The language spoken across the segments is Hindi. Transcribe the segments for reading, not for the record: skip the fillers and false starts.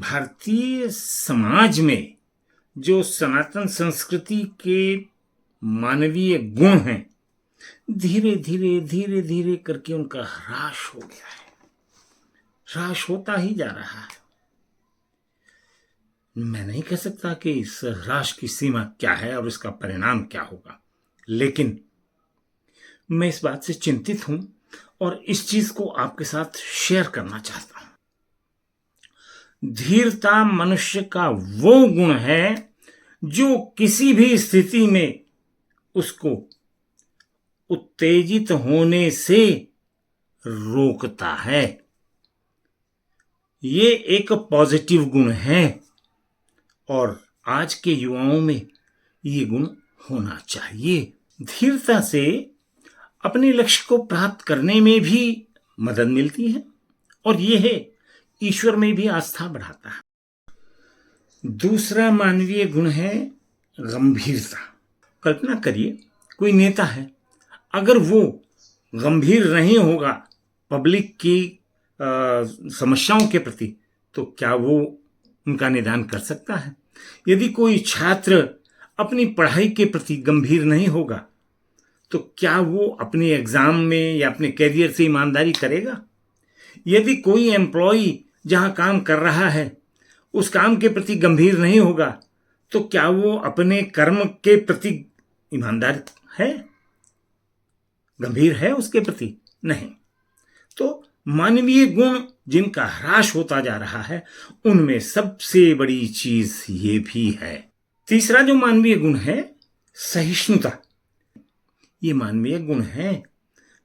भारतीय समाज में जो सनातन संस्कृति के मानवीय गुण हैं, धीरे धीरे करके उनका ह्रास हो गया है, ह्रास होता ही जा रहा है। मैं नहीं कह सकता कि इस ह्रास की सीमा क्या है और इसका परिणाम क्या होगा, लेकिन मैं इस बात से चिंतित हूं और इस चीज को आपके साथ शेयर करना चाहता हूं। धीरता मनुष्य का वो गुण है जो किसी भी स्थिति में उसको उत्तेजित होने से रोकता है। ये एक पॉजिटिव गुण है और आज के युवाओं में ये गुण होना चाहिए। धीरता से अपने लक्ष्य को प्राप्त करने में भी मदद मिलती है और यह है ईश्वर में भी आस्था बढ़ाता है। दूसरा मानवीय गुण है गंभीरता। कल्पना करिए कोई नेता है, अगर वो गंभीर नहीं होगा पब्लिक की समस्याओं के प्रति, तो क्या वो उनका निदान कर सकता है? यदि कोई छात्र अपनी पढ़ाई के प्रति गंभीर नहीं होगा तो क्या वो अपने एग्जाम में या अपने कैरियर से ईमानदारी करेगा? यदि कोई एम्प्लॉय जहां काम कर रहा है उस काम के प्रति गंभीर नहीं होगा तो क्या वो अपने कर्म के प्रति ईमानदार है, गंभीर है उसके प्रति? नहीं। तो मानवीय गुण जिनका ह्रास होता जा रहा है उनमें सबसे बड़ी चीज ये भी है। तीसरा जो मानवीय गुण है सहिष्णुता। ये मानवीय गुण है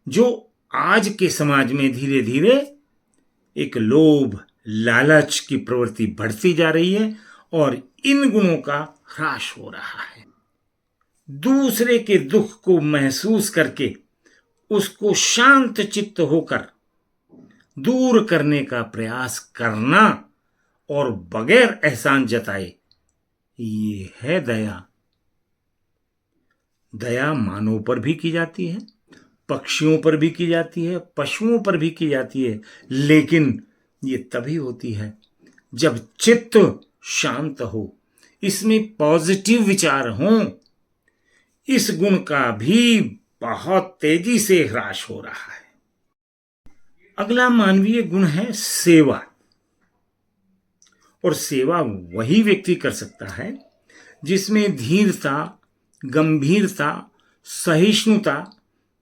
जो आज के समाज में धीरे धीरे एक लोभ लालच की प्रवृत्ति बढ़ती जा रही है और इन गुणों का ह्रास हो रहा है। दूसरे के दुख को महसूस करके उसको शांत चित्त होकर दूर करने का प्रयास करना और बगैर एहसान जताए, ये है दया। दया मानव पर भी की जाती है, पक्षियों पर भी की जाती है, पशुओं पर भी की जाती है, लेकिन ये तभी होती है जब चित्त शांत हो, इसमें पॉजिटिव विचार हों। इस गुण का भी बहुत तेजी से ह्रास हो रहा है। अगला मानवीय गुण है सेवा। और सेवा वही व्यक्ति कर सकता है जिसमें धीरता, गंभीरता, सहिष्णुता,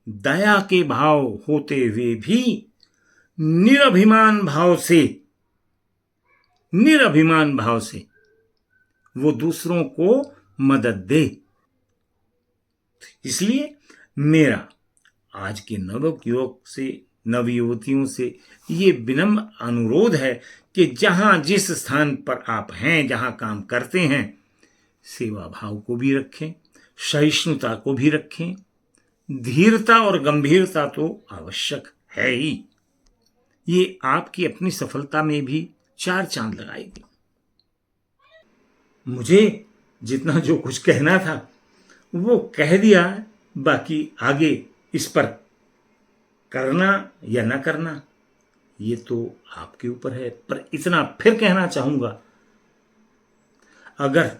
दया के भाव होते हुए भी निरभिमान भाव से वो दूसरों को मदद दे। इसलिए मेरा आज के नवयुवतियों से ये विनम्र अनुरोध है कि जहां जिस स्थान पर आप हैं, जहां काम करते हैं, सेवा भाव को भी रखें, सहिष्णुता को भी रखें। धीरता और गंभीरता तो आवश्यक है ही। ये आपकी अपनी सफलता में भी 4 चांद लगाएगी। मुझे जितना जो कुछ कहना था वो कह दिया, बाकी आगे इस पर करना या ना करना ये तो आपके ऊपर है। पर इतना फिर कहना चाहूंगा, अगर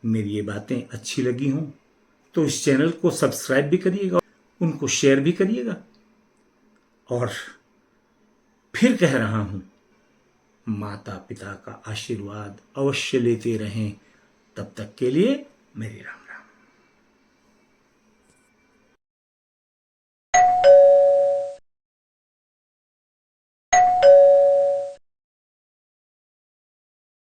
मेरी ये बातें अच्छी लगी हों तो इस चैनल को सब्सक्राइब भी करिएगा, उनको शेयर भी करिएगा। और फिर कह रहा हूं, माता पिता का आशीर्वाद अवश्य लेते रहें। तब तक के लिए मेरी राम।